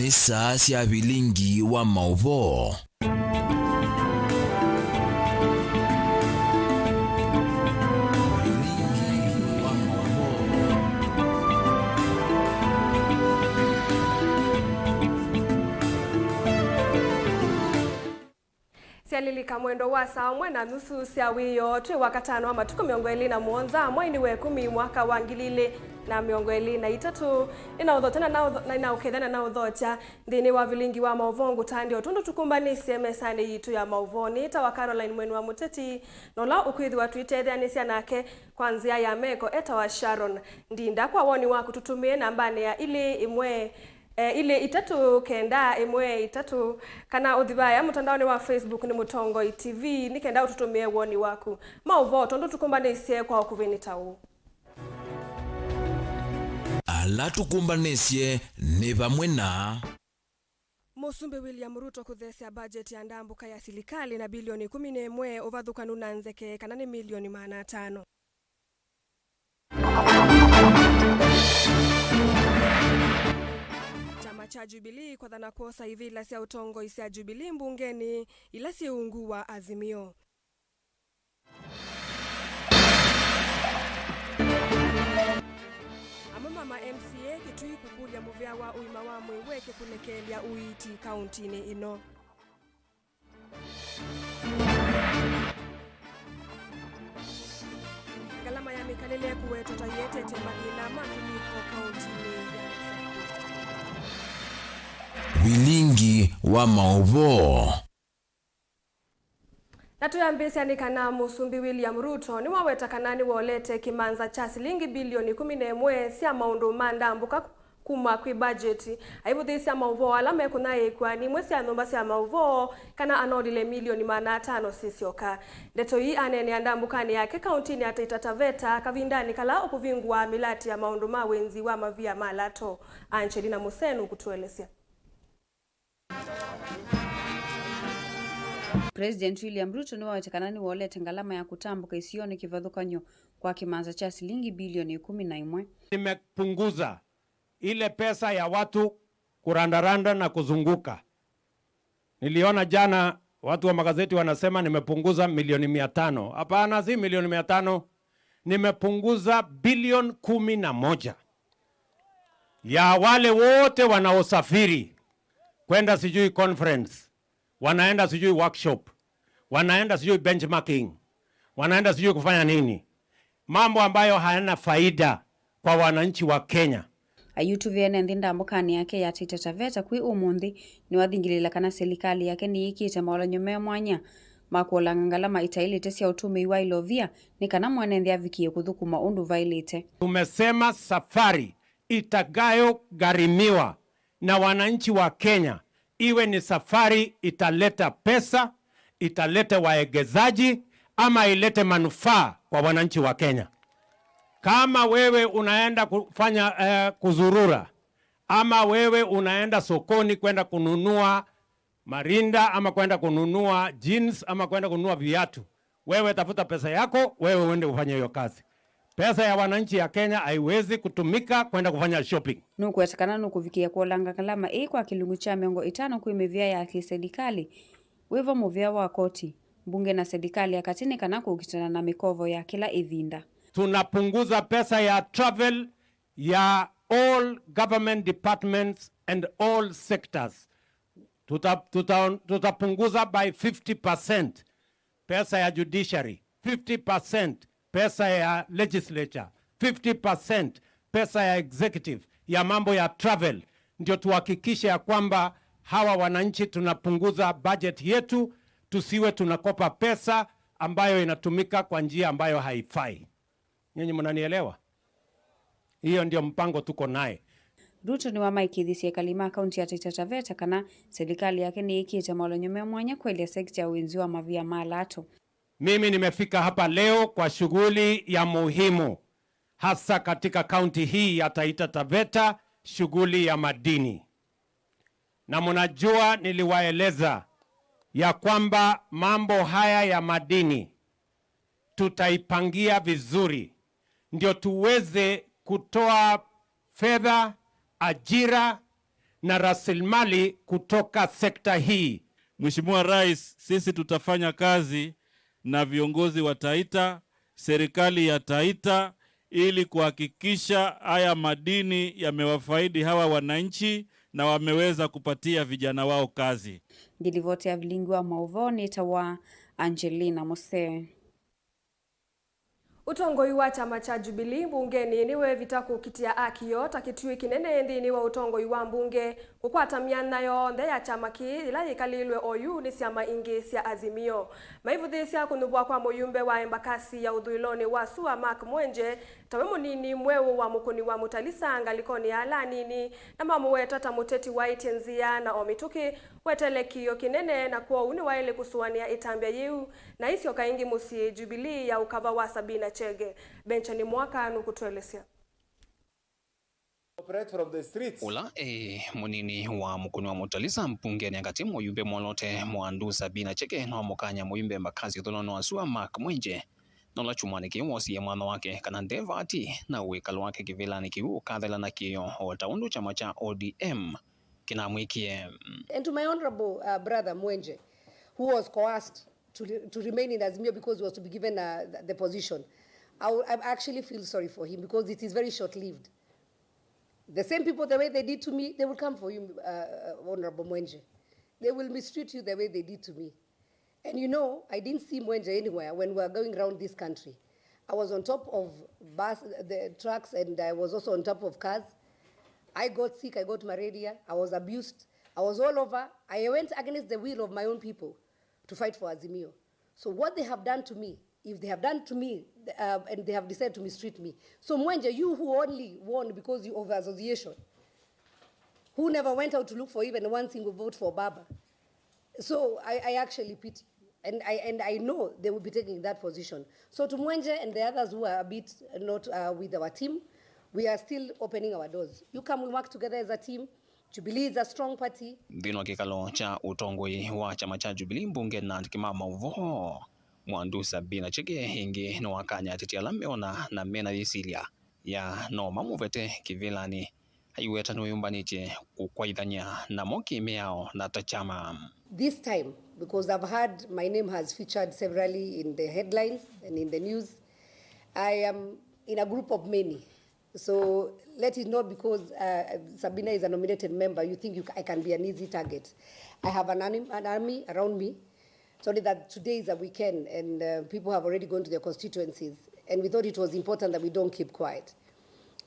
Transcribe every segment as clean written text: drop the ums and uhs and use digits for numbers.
ni saa cia Vilingi wa Mauvoo. Sialilika mwendo wa saa mwe na nusu cia wiyo twi wakatano wa matuko 27 mwezi wa 10 mwaka wa 2023 inaudhotana na inaukethana na udhocha ndini wa Vilingi wa Mauvoo ngutandi otundu tukumbanise mesani yitu ya Mauvoo ni ta wa Caroline mwenu wa muteti nola ukwithi wa twitetheanisia nake kwanzia ya meko eta wa Sharon ndinda kwa woni wa kututumie nambani ya ile itatu kenda imwe itatu kana udhibaya mtandaoni wa Facebook ni Mutongo TV ni kenda ututumie woni waku Mauvoo tondu tukumbanisye kwa okuvini tau ala tukumbanisye ni vamwe na Musumbi William Ruto kuthesia budget ya ndambuka ya serikali na bilioni 11 uvathukanu na nzeke kana ni milioni 500. Cha Jubilee kwa dhana kosa hivi ila sia utongo isia Jubilee mbungeni ila sia ungu wa Azimio. Mama MCA kitui kukulia muvya wa uima wa mwiweke kulekelia uiti kauntini ino. Galama ya mikalele kuweto tayete temalina makiliko kauntini ya Vilingi wa Mauvoo. Natuyambisia ni kana Musumbi William Ruto ni waweta kanani wolete kimanza cha shilingi bilioni 11 cia maundu mandambuka kuma kwi budget aibuthi cia Mauvoo alame kunaye kwa ni mwesi ya nomba cia Mauvoo kana anodile milioni 500 sisioka ndeto hii anene andambukani yake kauntini ya Taita Taveta kavindani kala okuvingwa milati ya maundu mawenzi wa mavia malato Angelina Musenu kutuelezea. President William Ruto ni wawetekanani wolete ngalama ya kutambuka isioni kivadhukanyo kwa kimanza cha shilingi bilioni 11. Nimepunguza ile pesa ya watu kurandaranda na kuzunguka. Niliona jana watu wa magazeti wanasema nimepunguza milioni 500. Hapana, si milioni 500. Nimepunguza bilioni 11 ya wale wote wanaosafiri kwenda sijui conference, wanaenda sijui workshop, wanaenda sijui benchmarking, wanaenda sijui kufanya nini, mambo ambayo hayana faida kwa wananchi wa Kenya. Ayutu viene ndinda mbukani yake ya Taita Taveta kui umundi ni wathingilila kana serikali yake ni ikite maola nyume mwanya makuola ngalama itailite cia utumi wa ilovia ni kana mwanende avikie kuthukuma undu vailite. Tumesema safari itagayo gharimiwa na wananchi wa Kenya iwe ni safari italeta pesa, italeta waegezaji ama ilete manufaa kwa wananchi wa Kenya. Kama wewe unaenda kufanya kuzurura ama wewe unaenda sokoni kwenda kununua marinda ama kwenda kununua jeans ama kwenda kununua viatu, wewe tafuta pesa yako, wewe uende kufanya hiyo kazi. Pesa ya wananchi ya Kenya haiwezi kutumika kwenda kufanya shopping. Nukuwetekana nukuvikia kuolanga kalama kwa kilungu cha 50 kuimevia ya kiserikali. Wivo muvia wa koti, bunge na serikali ya katini kana kukitana na mikovo ya kila ivinda. Tunapunguza pesa ya travel ya all government departments and all sectors. Tutapunguza by 50% pesa ya judiciary, 50% pesa ya legislature, 50% pesa ya executive, ya mambo ya travel. Ndio tuhakikishe ya kwamba hawa wananchi tunapunguza budget yetu, tusiwe tunakopa pesa ambayo inatumika kwa njia ambayo haifai. Nyinyi mnanielewa? Hiyo ndio mpango tuko naye. Ruto ni wamaikithisia kalima kaunti ya Taita Taveta kana serikali yake ni ikite maola nyume mwanya kweli sekta ya ulinzi wa mavia malato. Mimi nimefika hapa leo kwa shughuli ya muhimu hasa katika kaunti hii ya Taita Taveta, shughuli ya madini. Na mnajua niliwaeleza ya kwamba mambo haya ya madini tutaipangia vizuri ndio tuweze kutoa fedha, ajira na rasilimali kutoka sekta hii. Mheshimiwa Rais, sisi tutafanya kazi na viongozi wa Taita, serikali ya Taita, ili kuhakikisha haya madini yamewafaidi hawa wananchi na wameweza kupatia vijana wao kazi. Ngilivote ya Vilingi wa Mauvoo ni tawa Angelina Mose. Utongoi wa chama cha Jubilee bungeni niwe vitaku kitia akio takitui kinene ndini wa utongoi wa mbunge kukwata miana yonthe ya chama ki ila ikalilwe oyu ni siama ingi sia Azimio. Maivuthi sia kunubwa kwa muyumbe wa embakasi ya uthuiloni wa Sua Mark Mwenje tawe munini mwewu wa mukuni wa Mutalisa ngalikoni ala nini na mamuweta tamuteti wa itenzia na omituki wetelekio kinene na kuwa uni waile kusuania itambia yiu na isio kaingi musi Jubilee ya ukava wa Sabina Chege. Benchani mwaka nukutuelesea. Ula munini wa mukuni wa Mutalisa mpungeni angati muyumbe mwolote mwandu Sabina Chege na mukanya muyumbe makazi tholono wa Sua Mark Mwenje nola chumani kiwosi ya mwana wake kana ndeva ati na uwekalo wake kivilani kiwu kathela na kiyo wataundu chama cha ODM kinamwikie. And to my honorable brother Mwenje, who was coerced to remain in Azimio because he was to be given the position, I actually feel sorry for him because it is very short-lived. The same people, the way they did to me, they will come for you, Honorable Mwenje. They will mistreat you the way they did to me. And you know, I didn't see Mwenje anywhere when we were going around this country. I was on top of the trucks and I was also on top of cars. I got sick, I got malaria, I was abused, I was all over. I went against the will of my own people to fight for Azimio. So what they have done to me, if they have done to me and they have decided to mistreat me. So Mwenje, you who only won because you of association, who never went out to look for even one single vote for Baba. So I actually pity. And I know they will be taking that position. So to Mwenje and the others who are a bit not with our team, we are still opening our doors. You come, we work together as a team. Jubilee is a strong party. Vino kikalo cha utongoi wa chama cha Jubilee mbunge na ndikima Mauvoo mwandu Sabina Chege hingi no wakanya titia lameona na mena yisilia ya no mamuvete kivilani hayueta no yumbaniche kukwaidhanya na moki meao na tachama. This time, because I've heard my name has featured severally in the headlines and in the news, I am in a group of many. So let it not because Sabina is a nominated member, you think I can be an easy target. I have an army around me. It's only that today is a weekend and people have already gone to their constituencies. And we thought it was important that we don't keep quiet.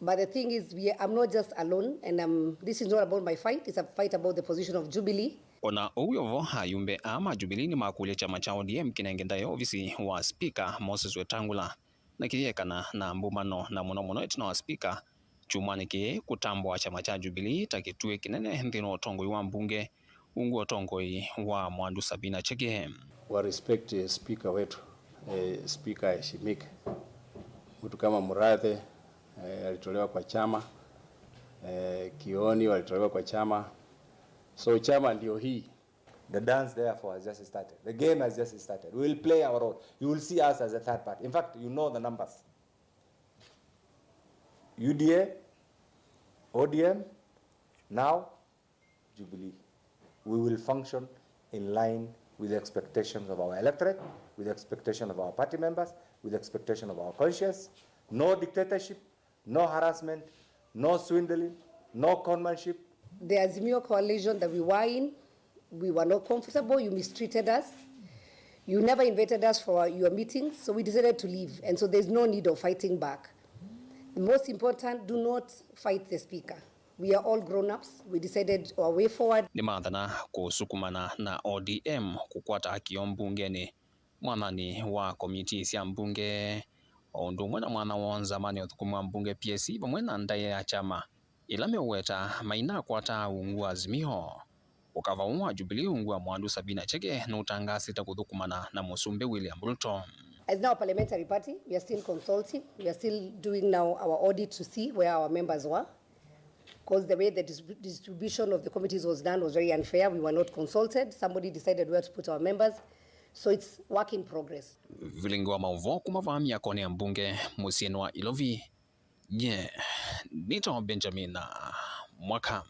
But the thing is, I'm not just alone, and this is not about my fight, it's a fight about the position of Jubilee. Ona uyovo hayumbe ama Jubilee ni makule chama cha ODM kinengendayo ofisi wa speaker Moses Wetangula na kiyekana na mbumano na muno etino wa speaker chumani ki kutambwa chama cha Jubilee takitue kinene ndino otongoi wa mbunge ungu otongoi wa mwandu Sabina Chege. Wa respect speaker wetu, speaker heshimika. Mtu kama Murathe alitolewa kwa chama, Kioni walitolewa kwa chama. So chama ndio hii. The dance therefore has just started. The game has just started. We will play our role. You will see us as a third party. In fact, you know the numbers. UDA, ODM, now Jubilee. We will function in line with the expectations of our electorate, with the expectation of our party members, with the expectation of our conscience. No dictatorship, no harassment, no swindling, no conmanship. The Azimio coalition that we were in, we were not comfortable. You mistreated us. You never invited us for your meetings, so we decided to leave. And so there's no need of fighting back. The most important, do not fight the speaker. We are all grown-ups. We decided our way forward. Ni madhana kusukumana na ODM kukwata hakio mbungeni mwanani wa komiti sia mbunge ondu mwana wa zamani othukumwa mbunge PSC bamwena ndaye ya chama ila meweta maina kwata ungu Azimio ukava unwa Jubilee ungu mwandu Sabina Chege na utangasi takuthukumana na musumbe William Ruto. As now a parliamentary party, we are still consulting. We are still doing now our audit to see where our members were. Because the way the distribution of the committees was done was very unfair. We were not consulted. Somebody decided where to put our members. So it's work in progress. Vilingi wa Mauvoo kumavamia kone ya mbunge musieni wa Ilovi. Nye, nito Benjamin Mwaka.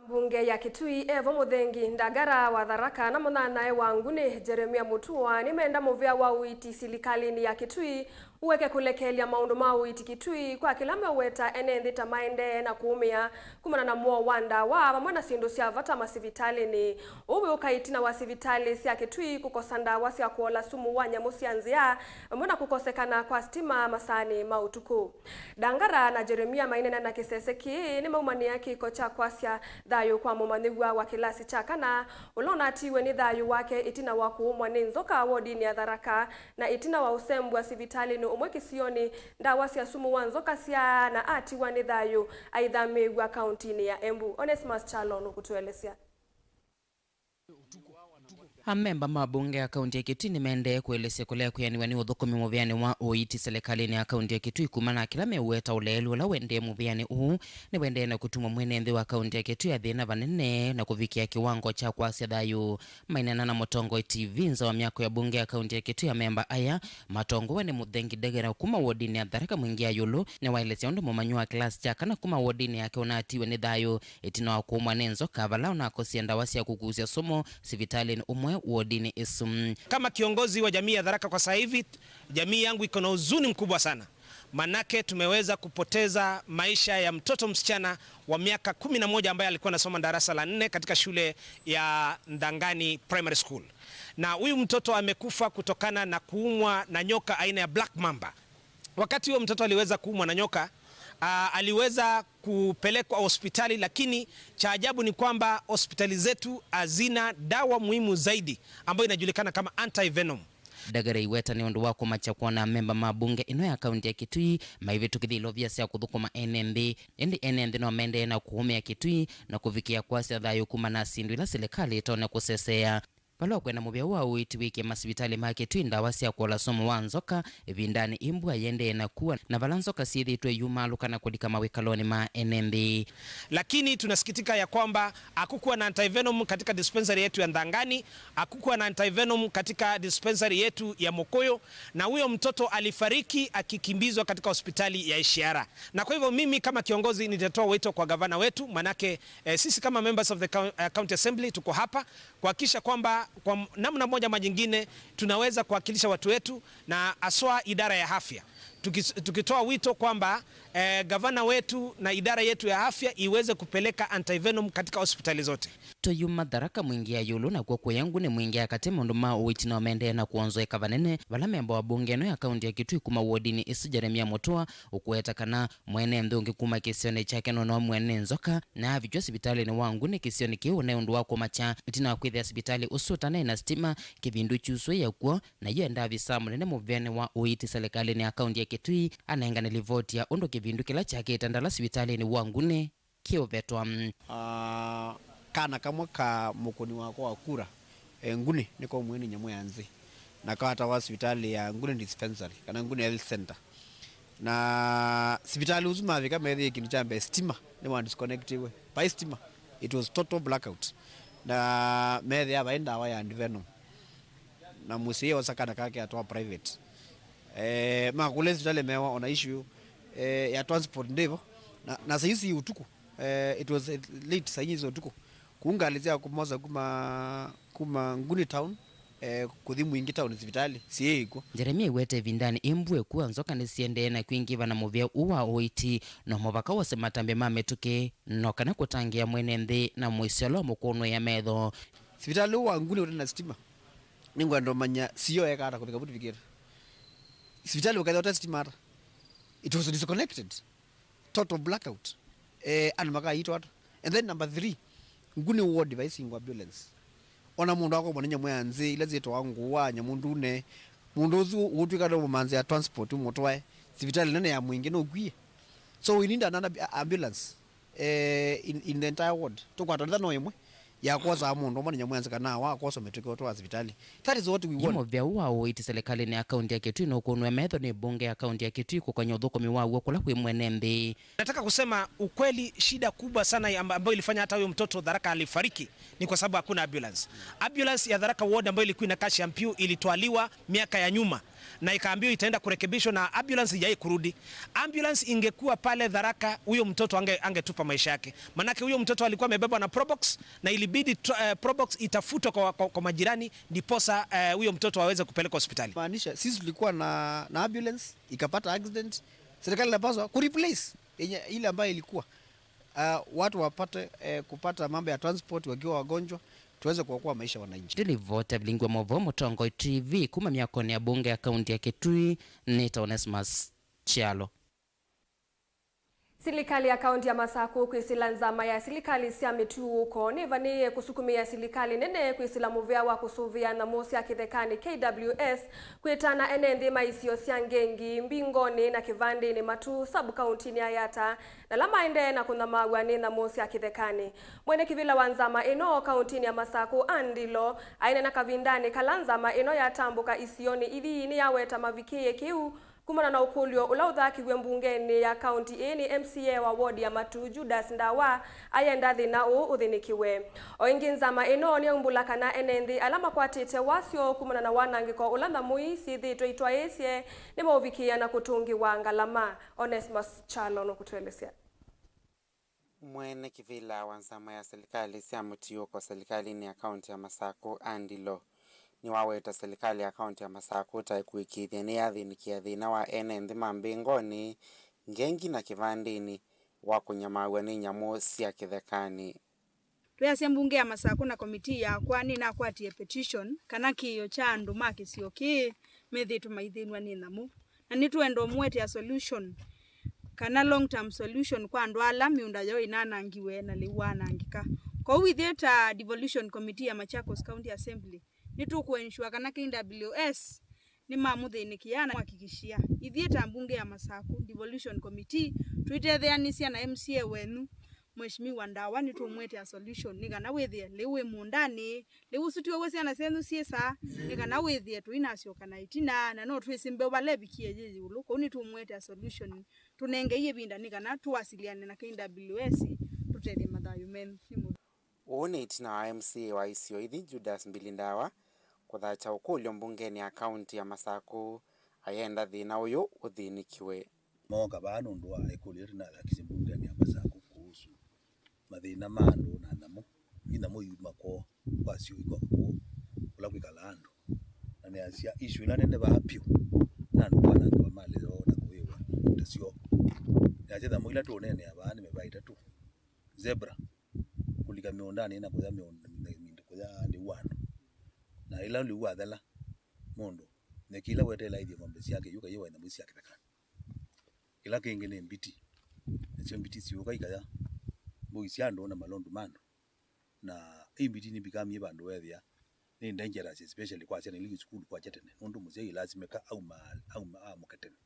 Mbunge ya Kitui Evo Muthengi Ndagara wa Tharaka na munanae wa Nguni Jeremia Mutua nimeenda muvia wa uiti silikalini ya Kitui uweke kulekelia maundu ma uiti Kitui kwa kila meweta enendi tamaende na kuumia kumana na muo wanda wa pamwe sindu cia vata masivitalini uwe ukaitina wa sivitali cia Kitui kukosanda wasi ya kuola sumu wa nyamu cia nzia pamwe na kukosekana kwa stima masani mautuku. Ndagara na Jeremia mainena na kiseseki ni maumania kiko cha kwasia thayu kwa mumanigwa wa kilasi cha kana ulona atiwe ni thayu wake itina wa kuumwa ni nzoka wodini ya Tharaka na itina wa usembu wa sivitali ni umwe kisioni ndawa cia sumu wa nzoka cia na atiwa ni thayu aidha megwa kauntini ya Embu. Onesmus Chalon kutuelezea. Amemba mabunge ya kaunti ya Kitui nimeende kuelezea kule kuyaniwa ni udhukumi muviani wa uiti serikalini ya kaunti ya Kitui kumana kila meweta ulelu la wende muviani ni wende na kutuma mwenende wa kaunti ya Kitui athina vanene na kuvikia kiwango cha kwasia thayu. Mainena na Mutongo TV nza wa miako ya bunge ya kaunti ya Kitui amemba aya Matongo wene Muthengi Ndagara kuma wodini ya Tharaka mwingia yulu na waelezea undu mumanyua klasi cha kana kuma wodini yake unatiwe ni thayu itina wa kuumwa ni nzoka vala na kosienda wasi ya kuguzia somo sivitali umwe wodini isum. Kama kiongozi wa jamii ya Tharaka kwa sasa hivi, jamii yangu iko na huzuni mkubwa sana. Manake tumeweza kupoteza maisha ya mtoto msichana wa miaka 11 ambaye alikuwa anasoma darasa la 4 katika shule ya Ndangani Primary School. Na huyu mtoto amekufa kutokana na kuumwa na nyoka aina ya black mamba. Wakati huo mtoto aliweza kuumwa na nyoka, aliweza kupelekwa hospitali, lakini cha ajabu ni kwamba hospitali zetu hazina dawa muhimu zaidi ambayo inajulikana kama anti-venom. Ndagara iweta ni undu wako macha kuona memba mabunge ino ya kaunti ya Kitui maivi tukithilo vya sia kuthukuma NND endi NND no mende na kuhumia Kitui na kuvikia kwasi thayu kumana sindu ila serikali itone kusesea. Palo kwena muvya wa uiti wiki masivitali ma Kitui ndawa cia kuola somo wa nzoka vindani imbwa yende na kuwa na vala nzoka siithitwe yumaluka na kudika mawikaloni ma NND. Lakini tunasikitika ya kwamba hakukuwa na antivenom katika dispensary yetu ya Ndangani, hakukuwa na antivenom katika dispensary yetu ya Mokoyo, na huyo mtoto alifariki akikimbizwa katika hospitali ya Ishiara. Na kwa hivyo mimi kama kiongozi nitatoa wito kwa gavana wetu, manake sisi kama members of the county assembly tuko hapa kuhakikisha kwamba kwa namna moja ama nyingine tunaweza kuwakilisha watu wetu na aswa idara ya afya. Tukitoa wito kwamba gavana wetu na idara yetu ya afya iweze kupeleka antivenom katika hospitali zote. Toyuma Tharaka mwingia yulu na kwa yangu ni mwingia katema nduma uiti na mende na kuonzoeka vanene vala memba wa bunge no ya kaunti ya Kitui kuma wodini isu Jeremia Mutua ukueta kana mwene mdungi kuma kisione chake no mwene nzoka na vijua sibitali ni wangu ni kisione kiu na undu wako macha itina wa kwithia sibitali usutane na stima kivindu chuswe ya kuo na yu enda visamu nene muvene wa uiti serikali ni ya kaunti ya Kitui anaenga nilivoti ya undu kivindu kila chake itandala sibitali ni wangu ni kio vetwa. Kana kamwe ka mukuni wako wa kura Nguni niko MUENI nyamu yanzi na kawata wa hospitali ya Nguni dispensary kana Nguni health center na hospitali uzuma vika methi kintu chambe stima ni wa disconnectiwe by stima. It was total blackout na methi abaenda wa ya antivenom na musie wasakana kake atwa private makule hospitali mewa ona issue ya transport ndivyo na sayisi utuku it was late sayisi utuku kuungalizia kumoza kuma Nguni town kuthi mwingi town hospitali siiko. Jeremia iwete vindani imbwe kuwa nzoka nisiende na kuingiva na muvya uwa uiti no muvaka wase matambe mametuke no kana kutangia mwene nthi na mwiselo mukono ya medho. Hospitali uwa Nguni utena stima ningwa ndo manya siyo eka hata kutika buti vikira hospitali wakadha stima. It was disconnected, total blackout and maka hito hata. And then number 3 Nguni ward device ingwa ambulance ona mundu wako mwana nyamu yanzi ila zeto wangu wa nyamundu ne mundu uzu utwika ndo manzi ya transport umotwae sivitali nene ya mwingi no gwie. So we need another ambulance in the entire ward to kwa tonda no yemwe ya kwaza mundu mwana nyamu yanzi kana wa kwaso metwika otwa hospitali. That is what we want. Yemo vya uwa uiti serikali ni akaunti ya Kitui no kunwe metho ni bunge ya akaunti ya Kitui kukanya udhukomi wa uwa kula kwe mwene mbi. Nataka kusema ukweli, shida kubwa sana ambayo ilifanya hata huyo mtoto Tharaka alifariki ni kwa sababu hakuna ambulance. Ambulance ya Tharaka ward ambayo ilikuwa inakaa Champion ilitwaliwa miaka ya nyuma na ikaambiwa itaenda kurekebishwa na ambulance haijai kurudi. Ambulance ingekuwa pale Tharaka, huyo mtoto angetupa maisha yake. Manake huyo mtoto alikuwa amebebwa na Probox na ilibidi Probox itafutwa kwa majirani ndiposa huyo mtoto aweze kupelekwa hospitali. Maanisha sisi tulikuwa na ambulance ikapata accident, serikali inapaswa kureplace ile ambayo ilikuwa watu wapate kupata mambo ya transport wakiwa wagonjwa, tuweze kuokoa maisha wananchi. Nilivote Vilingi wa Mauvoo Mutongo TV kuma miakoni ya bunge ya kaunti ya Kitui Nita Onesmus Chialo. Serikali ya kaunti ya Masaku kwisila nzama ya serikali sia mituuko nivanie kusukumia serikali nene kwisila muvea wa kusuvia na mosi ya kithekani KWS kwitana enendi maisio sia ngengi mbingoni na kivandi ni matu sabu kaunti ni ayata na lama ende na kunamagwa ni na mosi ya kithekani. Mwene kivila wa nzama ino kaunti ya Masaku andilo aina na kavindani kalanzama ino ya tambuka isioni ili ni yaweta mavikie kiu kumana na ukulio ula uthakiwe mbungeni ya kaunti ini MCA wa ward ya Matu Judas Ndawa ayenda thina uthinikiwe. Oingi nzama ino ni umbulakana enendi alama kwatite wasio kumana na wanangiko ula thamui sithitwe itwaisye ni mauvikia na kutungi wa ngalama. Onesmus Chalo no kutuelezea. Mwene kivila wa nzama ya serikali sia mutiuko serikali ni ya kaunti ya Masaku andilo ni waweta serikali ya kaunti ya Masaku taikuikithia ni yathinikia thina wa enendi mambingoni ngengi na kivandini wa kunyamagwa ni nyamu cia kithekani. Tuyasia mbunge ya Masaku na komiti ya kwani na kwatie petition kana kiyo cha andu makisio ki methitu maithinwa ni namu na nituendo mwete ya solution kana long term solution kwa andu ala miunda yo inanangiwe na liwanangika. Kwa witheta devolution committee ya Machakos County Assembly nitukuensure kana KWS ni mamuthinikia na kuhakikishia ithieta mbunge ya Masaku devolution committee tuitetheanisia na MCA wenu Mheshimiwa Ndawa nitumwete a solution ni kana withie liwe mundani liusutiwe wesiana senu siesa ni kana withie tuinasio kana itina na no twisimbe balebikie jeje ulu ko nitumwete a solution tunenge yebinda ni kana tuwasiliane na KWS tutethie mathayu men Uone itina wa MCA wa isio ithi Judas Ndawa kuthacha ukulio mbungeni ya kaunti ya Masaku ayenda thina uyu uthinikiwe. Moga banu ndwa ekulir na lakisimbungeni ya Masaku kuhusu mathina mandu na namu ina moyu mako kwasio iko ko ula kwikalando na ne asia issue na nende bapyo na ndwana kwa mali zo na kuiwa tasio ya jeda mwila tu nene abani mebaita tu zebra kulika miondani na kuza miondo kuza ndi wano na ila liwa dhala mondo ne kila wetela idi ngombe yake yuka yewa na mwisi yake takana kila kengene mbiti ne mbiti siuka ikaya mwisi ando na malondo mando na imbiti ni bikamye bandu wethia ni dangerous especially kwa chene ligi school kwa chetene ndo muzei lazima ka au mukatene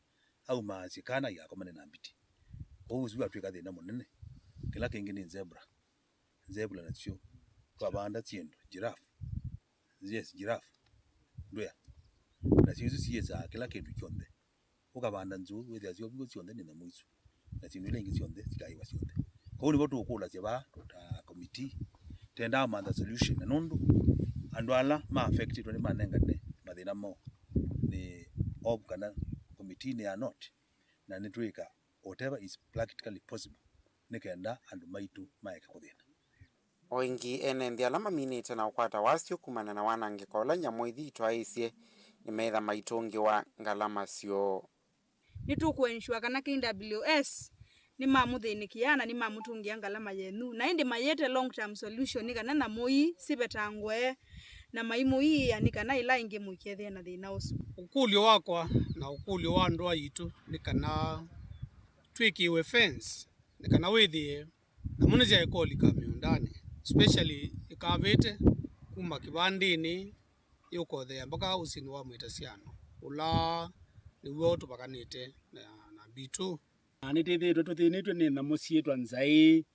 au sikana ya komane na mbiti kwa uzu atweka thina munene kila kengene zebra na sio kwa banda tiendo giraffe yes giraffe ndoya na sio siesa kila kindu kyonde ukabanda nzu wethia sio bigo sionde ni na muisu na sio lengi sionde sikaiwa sionde kwa uli botu ukula seba ta committee tenda amanda solution na nundu andu ala ma affected ni manenga ne mathina mo ni ob kana committee ni are not na nitwika whatever is practically possible nikenda andu maitu maeka kuthina. Oingi enendi alama minite na ukwata wasio kumana na wanangiko la nyamoithi itwaisye ni metha maitungi wa ngalama sio. Nitukuensure kana KWS ni mamuthinikia na ni mamutungia ngalama yenu na indi mayete long term solution ni kana na moi sibetangwe na maimu hii yani kana ila inge mukethia na thina usu. Ukulio wakwa na ukulio wa ndwa yitu ni kana twikiwe fence ni kana withie na munizia ekoli kamiundani especially ikavete kuma kibandini yuko thea mpaka usini wa mwitasiano ula niwo tupakanite na bitu anitithitwe tuthinitwe ni na musietwa nzai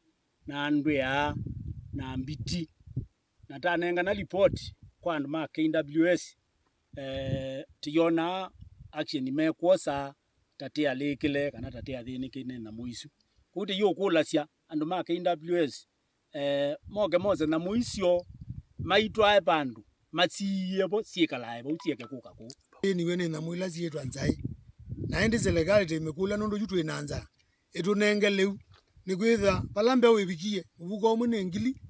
na ndwea na mbiti na tanenga na report kwa andu ma KWS tiona action imekwosa tatia lekile kana tatia thinikine na muisu kuti yo kulasia andu ma KWS moge moze na muisio maitwa bandu matsiye bo siekalae bo tieke kuka ku Ni wene na mwila yetu anzai. Na ende serikali temekula nondo jutu inanza. Etu nengeleu ni kwitha palambe webikie ubuko munengili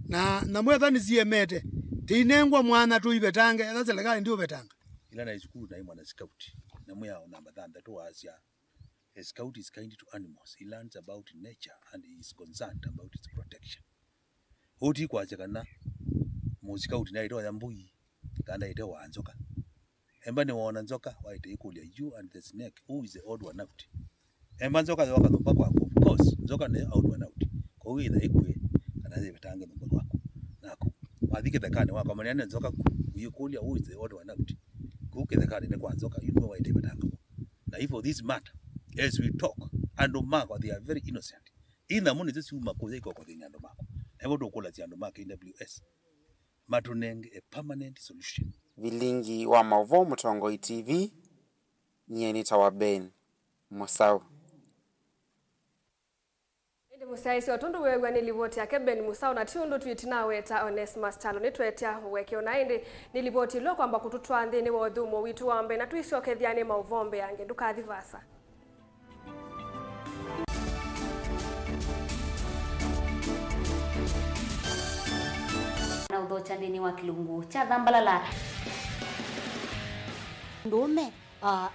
na mwetha ni siemete. Tinengwa mwana tu ibetange na serikali ndio betanga. Ila na iskulu na mwana scout. Na mwe au namba to Asia. A scout is kind to animals. He learns about nature and he is concerned about its protection. Oti kwa chakana mu scout na ito ya mbui kanda ito wa nzoka. Emba ni waona nzoka wa ito ikulia you and the snake who is the odd one out. Emba nzoka waka numba kwa of course nzoka ni odd one out. Kwa hiyo ina ikwe kana ze betange numba kwako. Nako wadhike dakane wako manene nzoka uyikulia who is the odd one out. Kuke dakane ne kwa nzoka you know wa ito betange. Na ifo this matter as we talk and mako they are very innocent. Ina muni zisi umakoze iko kwa nyando mako. Evo dokola nyando mako NWS. Matunenge a permanent solution. Vilingi wa Mauvoo Mutongoi TV nyeni tawaben Musau. Ndi musaisi otundu wewe nilivoti yake Ben Musau na tiundu tuitina weta Onesmus Chalo nitwetia weke onaindi nilivoti lo kwamba kututwa nthini wa udhumo witu wambe na tuisokethiane mauvombe yange ndukathivasa. Na udhocha ndini wa kilungu cha dhambalala ndume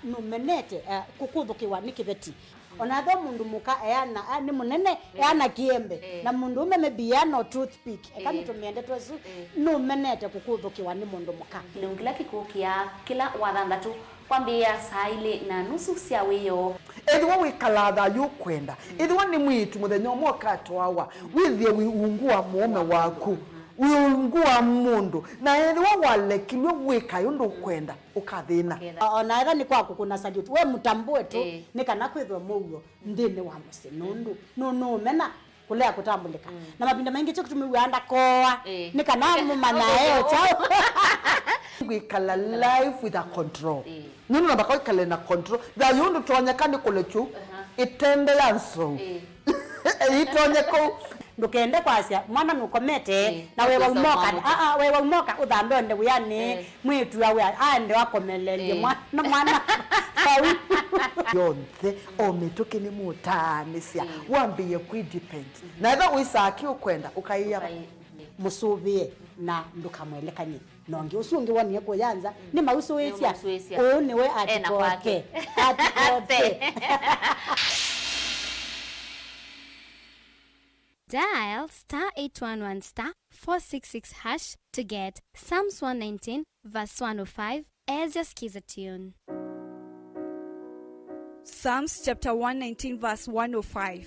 numenete kukuthukiwa ni kibeti onatho mundu muka eana ni munene eana kiembe na mundu ume mebiano toothpick kama tumiende twesu numenete kukuthukiwa ni mundu muka lungila kikukia kila wathandatu kwambia saa ile na nusu cia wiyo Edwa wikalatha yukwenda edwa ni mwitu muthenya mwoka twawa withie wiungua mume waku wiungua mundu na edwa walekilwe wika yundu kwenda ukathina ona ira ni kwaku kuna salute we mutambue tu ni kana kwithwa muyo ndini wa musinundu no mena kulea kutambulika na mabinda mengi cyo kutumiwanda koa ni kana mumana eo chao wikala life with a control nino na bakoi kale na control da yundu twanyakani kulechu itende yanso itonyeko ndukende kwasia mwana nukomete na wewe umoka wewe umoka uthambe nde yani mwitu awe ande wakomelelie mwana yonthe ometoke ni mutanisia wambie kudepend na ida uisaki ukwenda ukaiya musubie na ndukamwelekanye nongi usungi wani ko yanza ni mausuesia ni we atikote Dial *811*466# to get Psalms 119 verse 105 as your skiza tune. Psalms chapter 119 verse 105.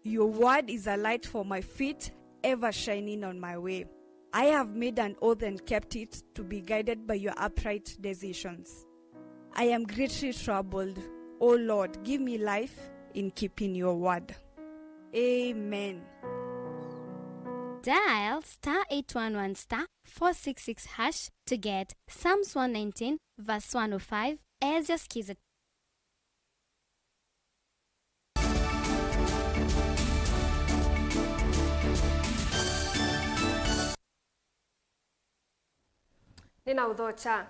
Your word is a light for my feet, ever shining on my way. I have made an oath and kept it to be guided by your upright decisions. I am greatly troubled. O Lord, give me life in keeping your word. Amen. Dial *811*466# to get Psalms 119 verse 105 as your skiza. Nina udhocha.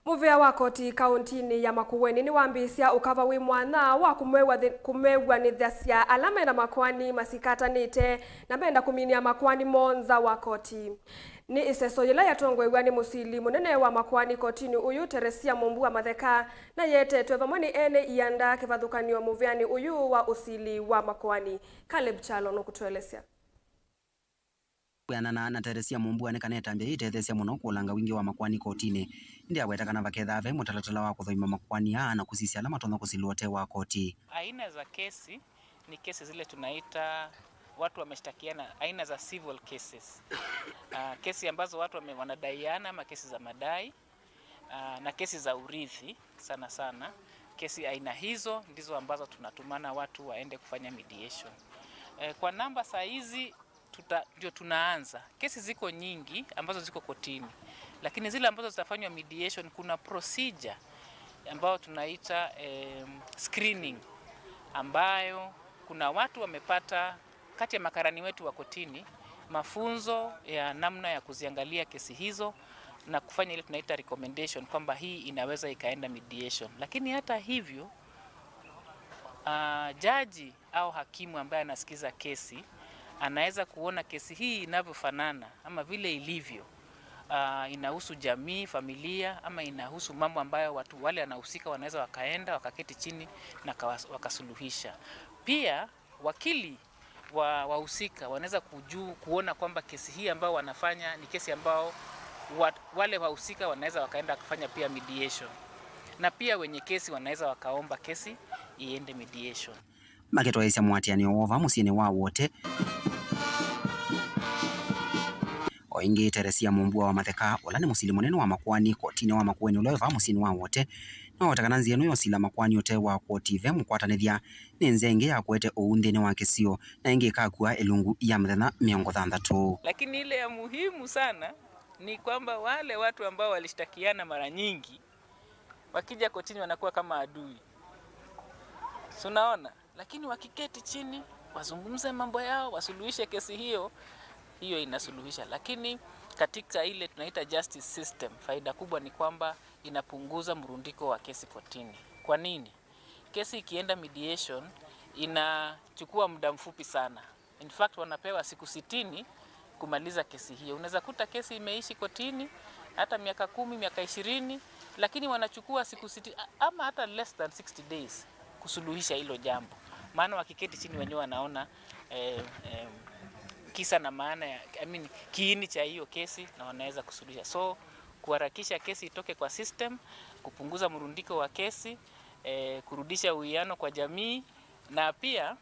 Muvea wa koti kauntini ya Makueni ni wambisia ukava wi mwana wa kumegwa ni dhasia alama na makwani masikata nite na benda kuminia makwani monza wa koti. Ni iseso yila yatongwe ni musili munene wa makwani kotini uyu Teresia Mumbua Matheka na yete twevamoni ene ianda kivadhukanio muveani uyu wa usili wa makwani. Caleb Chalo no kutuelesea. Na Teresia Mumbua ne kaneta mbia itethesia muno kulanga wingi wa makwani kotini ndi aweta kana vaketha ve mutalatala wa kuthoima makwani na kusisia alama tono kusiluote wa koti. Aina za kesi ni kesi zile tunaita watu wameshtakiana, aina za civil cases. Kesi ambazo watu wanadaiana ama kesi za madai na kesi za urithi sana sana. Kesi aina hizo ndizo ambazo tunatumana watu waende kufanya mediation. Kwa namba saa hizi ndio tunaanza. Kesi ziko nyingi ambazo ziko kotini. Lakini zile ambazo zitafanywa mediation kuna procedure ambayo tunaita screening ambayo kuna watu wamepata kati ya makarani wetu wa kotini mafunzo ya namna ya kuziangalia kesi hizo na kufanya ile tunaita recommendation kwamba hii inaweza ikaenda mediation. Lakini hata hivyo jaji au hakimu ambaye anasikiza kesi anaweza kuona kesi hii inavyofanana ama vile ilivyo, inahusu jamii, familia, ama inahusu mambo ambayo watu wale wanahusika wanaweza wakaenda wakaketi chini na wakasuluhisha. Pia wakili wahusika wanaweza kuona kwamba kesi hii ambao wanafanya ni kesi ambao wale wahusika wanaweza wakaenda kufanya pia mediation, na pia wenye kesi wanaweza wakaomba kesi iende mediation. Maketo ya mwatiani ova musiene wa wote oingi Teresia Mumbua wa Matheka wala ni musili munene wa makwani kotini wa makueni ulova musini wa wote no takananzi eno yosila makwani ote wa kotive mukwatanithia ni nzenge ya kwete uundini wa kisio na ingi kakua elungu ya mthenya 60. Lakini ile ya muhimu sana ni kwamba wale watu ambao walishtakiana mara nyingi wakija kotini wanakuwa kama adui. Unaona? Lakini wakiketi chini wazungumze mambo yao, wasuluhishe kesi hiyo inasuluhisha. Lakini katika ile tunaita justice system, faida kubwa ni kwamba inapunguza mrundiko wa kesi kotini. Kwa nini? Kesi ikienda mediation inachukua muda mfupi sana. In fact wanapewa siku 60 kumaliza kesi hiyo. Unaweza kuta kesi imeishi kotini hata miaka 10, miaka 20, lakini wanachukua siku 60 ama hata less than 60 days kusuluhisha hilo jambo. Maana wakiketi chini wenyewe wanaona kisa na maana ya kiini cha hiyo kesi na wanaweza kusuluhisha. So kuharakisha kesi itoke kwa system, kupunguza mrundiko wa kesi, kurudisha uwiano kwa jamii. Na pia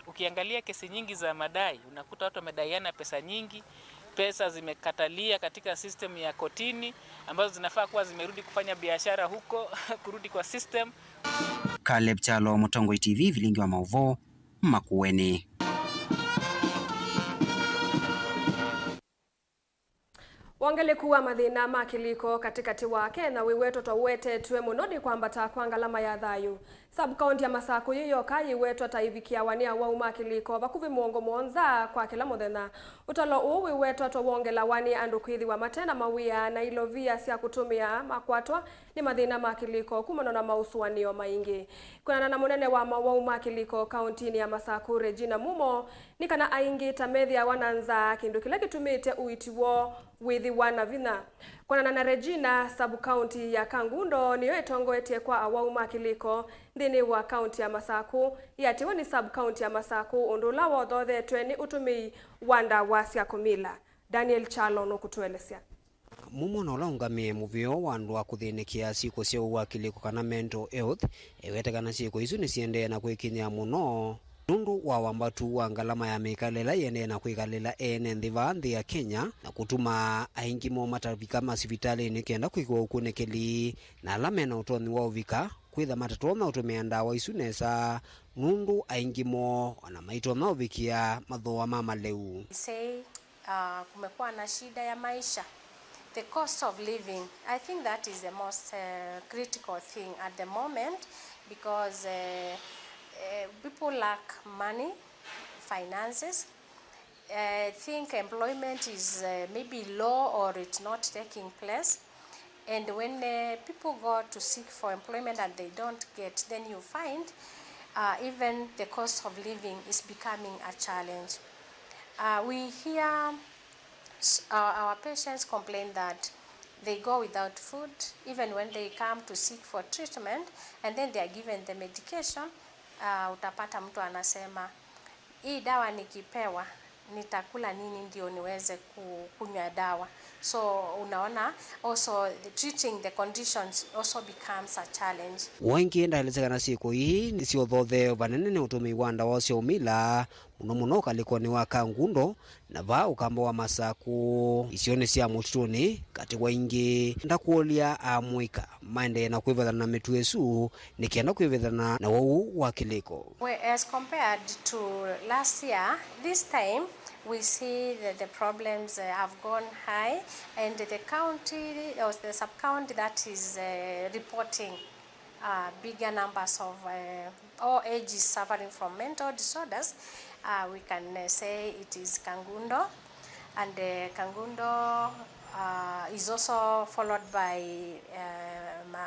ukiangalia kesi nyingi za madai unakuta watu wamedaiana pesa nyingi, pesa zimekatalia katika system ya kotini ambazo zinafaa kuwa zimerudi kufanya biashara huko kurudi kwa system. Caleb Chalo, Mutongo TV, Vilingi wa Mauvoo, Makueni. Wangele kuwa mathina makiliko katikati wake na wiweto tawete tuwe munoni kwamba takwanga ya thayu. Sub-county ya Masaku yiyoka yiweto taivikia wania wa umakiliko vakuvi muongo monza kwa kila muthenya. Utalo uu wiweto tawongela wani andu kwithiwa matena mawia na ilovia cia kutumia makwatwa ni mathina makiliko kumana na mausuanio maingi. Kuna na munene wa umakiliko kauntini ya Masaku Regina Mumo ni kana aingi tamethia wananza kindu kila gitumite uitiwo withi wana vina. Kuna na Regina sub-county ya Kangundo niyo itongoetie kwa awa umakiliko ndini wa county ya Masaku yatiwa ni sub-county ya Masaku undula wothetwe ni utumi wanda wasya kumila. Daniel Chalo no kutuelesya. Mumo no laungamie muvio wandu wa kuthinikia siko cia uwakiliko kana mental health ewetekana siko isu ni siendee na kwikinya muno nundu wa wambatu wa ngalama ya mikalela yene na kwikalela ene nthiva nthi ya Kenya na kutuma aingi mo matavika masivitali ni kenda kwikwa ukunekeli na alame na utoni wa uvika kwitha matatu na utumia ndawa isu nesa nundu aingi mo na maito na uvikia mathoa mama leu. Kumekuwa na shida ya maisha. The cost of living, I think that is the most critical thing at the moment because people lack money, finances. I think employment is maybe low or it's not taking place. And when people go to seek for employment and they don't get, then you find even the cost of living is becoming a challenge. We hear our patients complain that they go without food even when they come to seek for treatment, and then they are given the medication. Utapata mtu anasema hii dawa nikipewa nitakula nini ndio niweze kunywa dawa. So unaona also treating the conditions also becomes a challenge. Wengi ndaelezekana siku hii nisio thothe vanene ni utumi wa ndawa cia umila muno kaliko ni wa Kangundo na va ukamba wa Masaku isione cia mutuni kati wa ingi ndakuolia amwika maende na kwivethana na metuesu nikienda kwivethana na wau wa kiliko. As compared to last year, this time we see that the problems have gone high, and the county or the sub-county that is reporting bigger numbers of all ages suffering from mental disorders, we can say it is Kangundo, and Kangundo is also followed by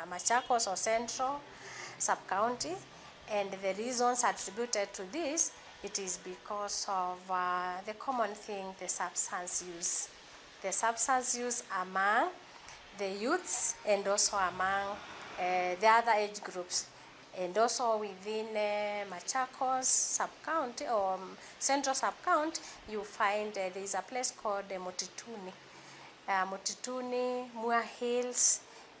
Machakos or Central Sub-County, and the reasons attributed to this, it is because of the common thing, the substance use. The substance use among the youths and also among the other age groups. And also within Machakos Sub-County or Central Sub-County, you find there is a place called Mutituni. Mutituni, Mua Hills,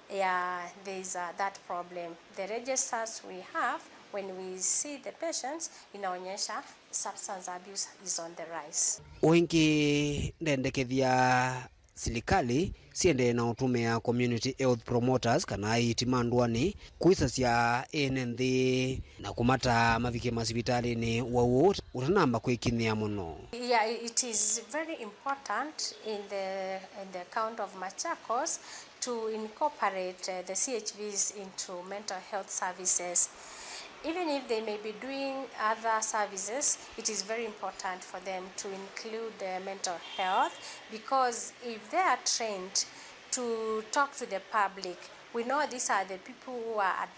yeah, there is that problem. The registers we have, when we see the patients, inaonyesha substance abuse is on the rise. Wengi ndendekethia serikali siende na utume ya community health promoters kana itimandwani kuisasya enenthi na kumata mavike masivitali ni wawo utanamba kwikinia muno. Yeah, it is very important in the count of Machakos to incorporate the CHVs into mental health services. Even if they may be doing other services, it is very important for them to include mental health, because if they are trained to talk to the public, we know these are the people who are at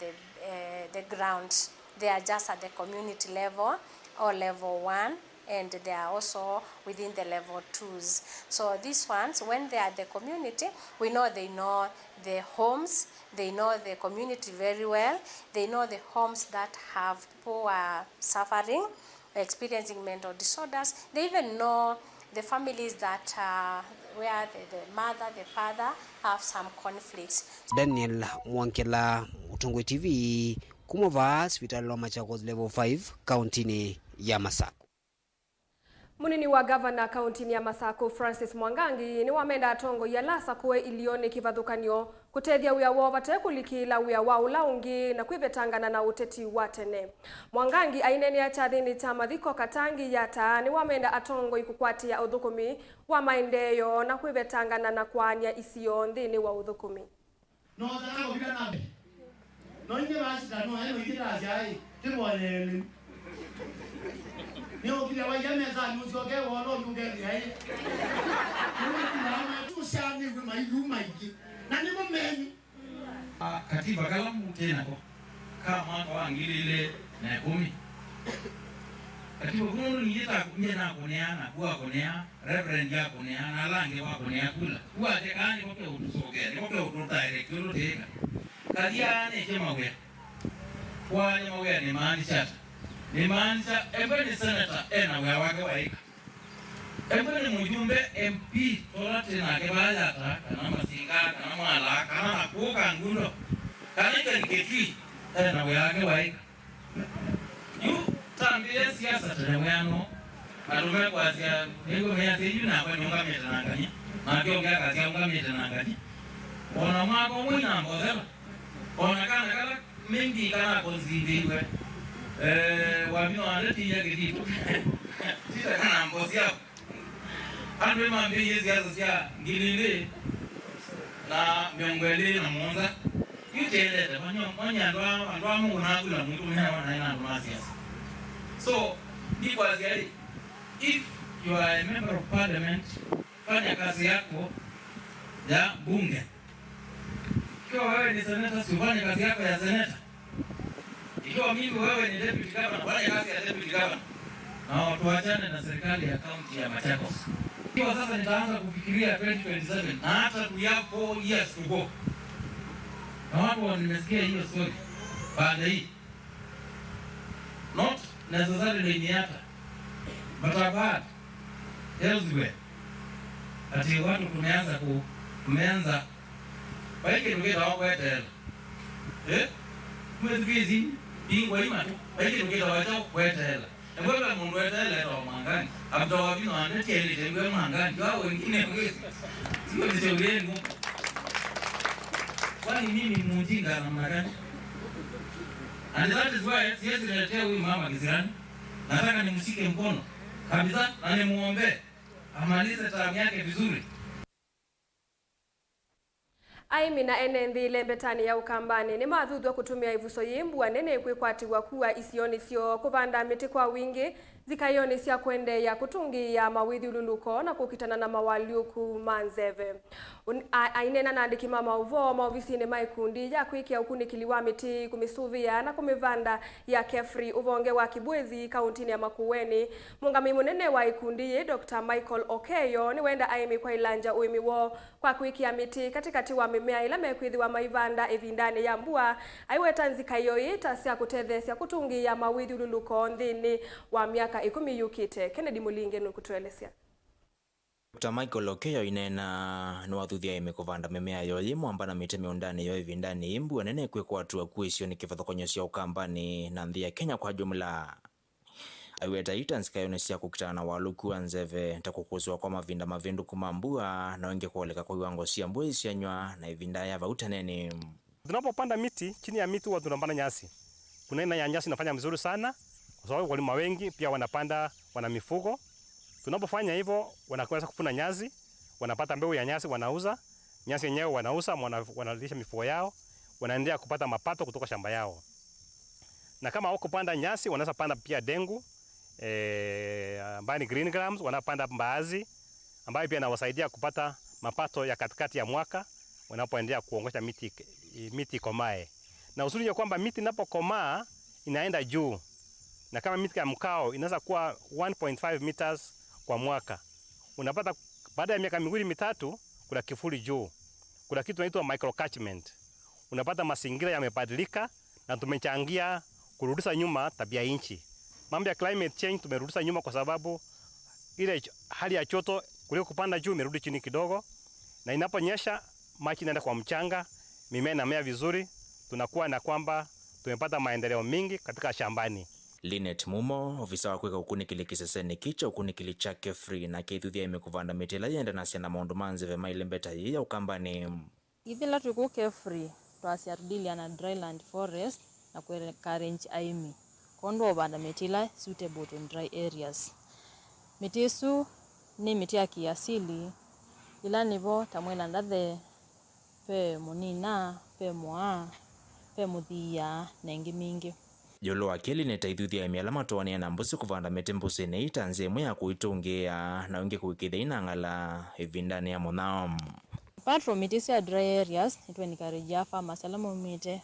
the ground. They are just at the community level or level 1, and they are also within the level 2s. So these ones, when they are at the community, we know they know the homes, they know the community very well, they know the homes that have people who are suffering, experiencing mental disorders. They even know the families that where the mother, the father have some conflicts. Daniel Mwankela, Utongwe TV, kumova hospital wa Machakos level 5, county ya Masako. Munini wa governor kaunti ya Masako Francis Mwangangi ni wamenda atongo ya lasa kuwe ilione kivathukanio kutethia wia wovate kulikila wia wa ulaungi na kwivetangana na uteti watene. Mwangangi aineni ya chathini cha mathiko katangi ya taa ni wamenda atongo ikukwatia uthukumi wa maendeyo na kwivetangana na kwanya isio nthini wa uthukumi. No zana ko bila nabe. No inge basi no ayo ikita asiai timwaleni. Ni okile wa yame za nuzi oge wono yuge ni ai. Ni na tu shani ku mai yu mai ki. Na ni mo meni. Katiba kalamu tena ko. Kama kwa angilile na 10. Katiba kuno ni yeta kunye na kuneana, bua kunea, reverend ya kuneana, lange wa kunea kula. Bua tekani kwa utusoge, ni kwa utudirect uruteka. Kadia ne chema we. Kwa nyama we ni maani chata. Ni maanisha embe ni senator ena wea wake waika. Embe ni mjumbe MP tola tena kebajata kana masinga kana mwala kana nakuka ngundo kana niketwi ena wea wake waika. Yu tambile siasa tenewano alume kwa sia ningo mea seju na kwa nyonga metananganya na kiongea kazi nyonga metananganya. Ona mwako mwina mbozela. Ona kana mingi kana konzidiwe. Wamino aleti ya kiditu. Sita kana mbosi hapo. Andwe mambi yezi ya sasa ngilile na miongwele na monza. Yutele manya andwa mu na kula mtu mwana wana masia. So, because if you are a member of parliament, fanya kazi yako ya bunge. Kwa wewe ni senator, sifanye kazi yako ya senator. Ikiwa mimi wewe ni deputy governor, fanya kazi ya deputy governor. Na tuachane na serikali ya kaunti ya Machakos. Kwa sasa nitaanza kufikiria 2027 na hata tuyapo years to go. Na watu nimesikia hiyo story baada hii. Not necessarily in Yata, but I've heard elsewhere. Ati watu tumeanza baiki nuketa wako etela. Mwezukizi bingwa ima tu baiki nuketa wacha kwetela. Ngwewe mundu etela to mangani. Abdo wabino aneti elite ngwe mangani. Kwa wengine ngwe. Sio niseulengu. Kwani mimi mjinga namna gani? And that is why siwezi niletea huyu mama kisirani. Nataka nimshike mkono kabisa na nimuombe amalize tamu yake vizuri. Aimina enenthi lembetani ya ukambani ni mathuthwa kutumia ivuso yimbu anene kwikwatiwa kuwa isioni sio kuvanda miti kwa wingi zikayoni cia kwende ya kutungi ya mawithi ululuko na kukitana na mawaliuku manzeve ainena na andiki mama Mauvoo maofisini maikundi ya kuikia ukunikili wa miti kumisuvia na kumivanda ya kefri uvonge wa Kibwezi kauntini ya Makueni. Mungami munene wa ikundi Dr. Michael Okeyo ni wenda aimi kwa ilanja uimi wo kwa kuikia miti katikati wa mimea ila mekwithi wa maivanda evindani ya mbua aiweta nzikayo tasia kutethesia kutungi ya mawithi ululuko nthini wa miaka 10 yukite. Kennedy Mulinge nukutuelezea. Dr. Michael Okeyo inena niwathuthia ime kuvanda mimea yoyi mwambana mite miundani yo ivindani imbu nene kwekwa atua kuisio ni kivathokonyo cia ukambani na nthi ya Kenya kwa jumla. Aiweta itanzikayo cia kukitana na waluku wa nzeve takukuswa kwa mavinda mavindu kumambua na wenge kuoleka kwa iwango cia mbui cianywa na ivinda ya vautaneni. Tunapopanda miti, chini ya miti huwa tunapanda nyasi. Kuna aina ya nyasi inafanya mzuri sana kwa sababu wakulima wengi pia wanapanda, wana mifugo. Tunapofanya hivyo wanaweza kufuna nyasi, wanapata mbegu ya nyasi wanauza, nyasi yenyewe wanauza, wanalisha mifugo yao, wanaendelea kupata mapato kutoka shamba yao. Na kama wako panda nyasi wanaweza panda pia dengu, ambayo ni green grams, wanapanda mbaazi ambayo pia inawasaidia kupata mapato ya katikati ya mwaka wanapoendelea kuongosha miti komae. Na uzuri ya kwamba miti inapokomaa inaenda juu. Na kama miti ya mkao inaweza kuwa 1.5 meters kwa mwaka. Unapata baada ya miaka miwili mitatu kuna kifuli juu. Kuna kitu inaitwa microcatchment. Unapata mazingira yamebadilika na tumechangia kurudisha nyuma tabia nchi. Mambo ya climate change tumerudisha nyuma kwa sababu ile hali ya joto kuliko kupanda juu imerudi chini kidogo, na inaponyesha maji inaenda kwa mchanga, mimea inamea vizuri, tunakuwa na kwamba tumepata maendeleo mingi katika shambani. Linet Mumo, ofisa wa kweka ukunikili kiseseni kicha ukunikili chake free na keithuthia ime kuvanda mitila yenda na siana maundu manzeve mailembeta ya ukambani. Ithila tukuke free twasiarudilia na dryland forest na kweka range aimi kondo vanda mitila suitable to dry areas. Mitisu ni miti ya kiasili ila nivo tamwela ndathe pe munina pe moa pe muthia na ingi mingi. Jolo akili netaithuthia imiala matwania na mbusi kuvanda miti mbusi ni itanzi imwe ya kuitungia na wingi kuikithia inangala ivindani ya munao. Apart from mitisi ya dry areas, itwe nikarejea farmers ala mumite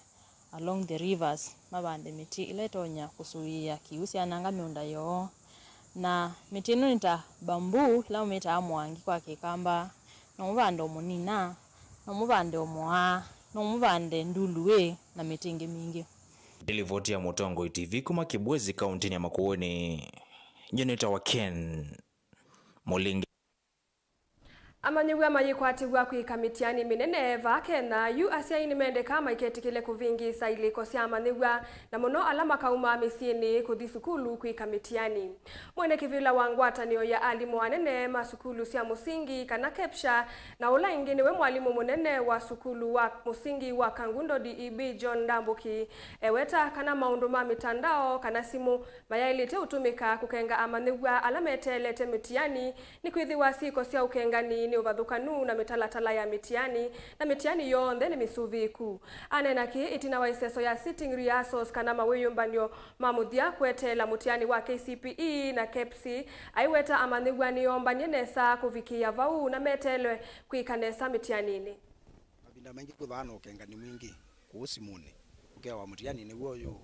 along the rivers mabande miti ile tonya kusuia kiusi ananga miunda yo. Na miti ino nita bambu ila umita amwangi kwa kikamba na mubande omunina na mubande omoa na mubande nduluwe na miti ingi mingi. Ripoti ya Mutongo TV kuma Kibwezi kauntini ya Makueni. Jeneta wa Ken Mulingi. Amanyugwa mayikwatibwa kwikamitiani minene vake na yu asiaini mende kama iketikile kuvingi saili kosia amanyugwa na muno alama kauma misini kudhisukulu kwikamitiani. Mwene kivila wangwatanio ya alimu anene masukulu sia musingi kana kepsha na ula ingine we mwalimu munene wa sukulu wa musingi wa Kangundo DEB John Ndambuki eweta kana maunduma mitandao kana simu mayailite utumika kukenga amanyugwa alametelete mitiani ni kwithiwa siko sia ukengani ni uvathukanu na mitalatala ya mitiani na mitiani yonde ni misuviku. Anenaki itina wa iseso ya sitting rehearsals kana mawiyumbanio mamuthia kwetela mutiani wa KCPE na KEPSI aiweta amanyugwa ni yombanie nesa kuvikia vau na metelwe kwikanesa mitianini. Mabinda mengi kuthana ukengani mwingi kuusimuni ukewa mutiani ni woyo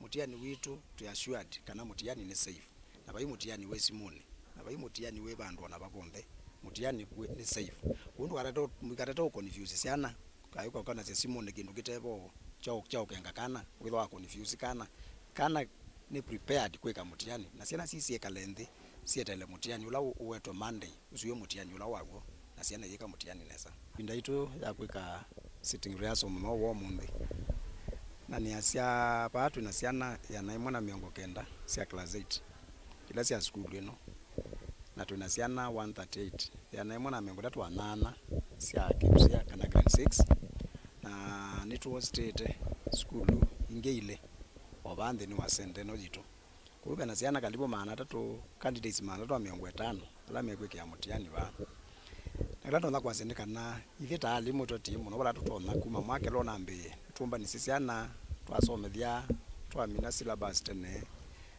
mutiani witu tuyashuad kana mutiani ni safe na bai mutiani we simuni na bai mutiani we bandu na babonthe mutiani ni safe undu arato mukarato confuse sana kayuka kana se simuni kindu kitebo chao kenga kana withwa confuse kana ni prepared kweka mutiani na ciana sisi ekalenthi sietele mutiani ula uweto Monday usiwe mutiani ula wago na ciana yeka mutiani nesa pinda itu ya kweka sitting rehearsal muno wo munthi na ni asia patu na ciana ya naimwe na miongo kenda cia class 8 kila cia school ino na tuna ciana 138 ya naimwe na miongo 38 cia KPSI kana grade 6 na nitwo state school ingeile obande ni wasende no jitu kuruka na ciana karibu maana tatu candidates maana twa miongo 5 ala mekwekea mutiani ba na ndo kwa sende kana ithita alimu to timu no bara tutona kuma mwake lona mbe tumba ni ciana twasomethia twamina syllabus tene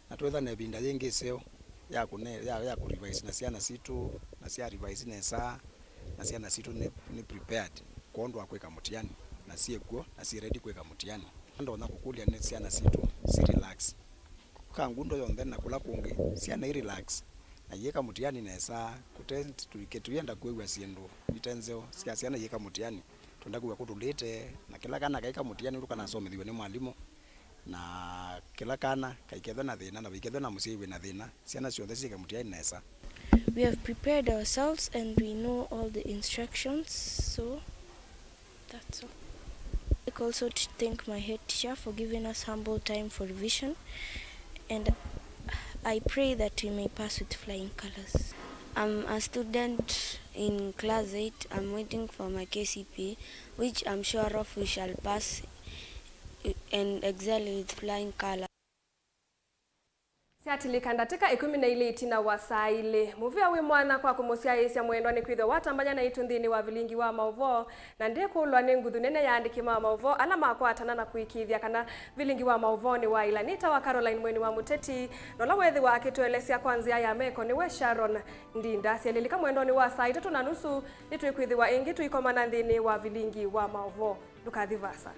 na twetha na binda yengi seo ya ku revise na ciana citu na cia revise nesa na ciana citu ni prepared kuondwa kweka mutiani na ciekuo na ci ready kweka mutiani ndo na kukulia ne ciana citu si relax kangundo yonthe na kula kungi ciana i relax na yeka mutiani nesa kutent tuiketuyenda kwegwa ciendu itenzeo cia ciana yeka mutiani tundakuwa kutulite na kila kana kaika mutiani urukana somithiwe ni mwalimu na kila kana kaiketha na thina na wiketha na musiiwe na thina ciana ciothe ciika mutiani nesa. We have prepared ourselves and we know all the instructions, so that's all. I also thank my head teacher for giving us humble time for revision, and I pray that we may pass with flying colors. I'm a student in class 8. I'm waiting for my KCP, which I'm sure of we shall pass and excel with flying colors. Siatilika ndateka 12 itina wa saa ile muvia wi mwana kwa kumusia yesya mwendo ni kwitho watambanya na itunthini wa Vilingi wa Mauvoo na ndikulwa ni nguthu nene yaandiki ma Mauvoo ala makwatana na kuikithia kana Vilingi wa Mauvoo ni wa Ilanita wa Caroline Mweni wa Muteti nola wethi wa kitwelesya kwanzia ya meko ni we Sharon Ndinda sielelika mwendo ni wa saa 3:30 nitwikwithiwa ingi tuikomana nthini wa Vilingi wa Mauvoo ndukathivasa.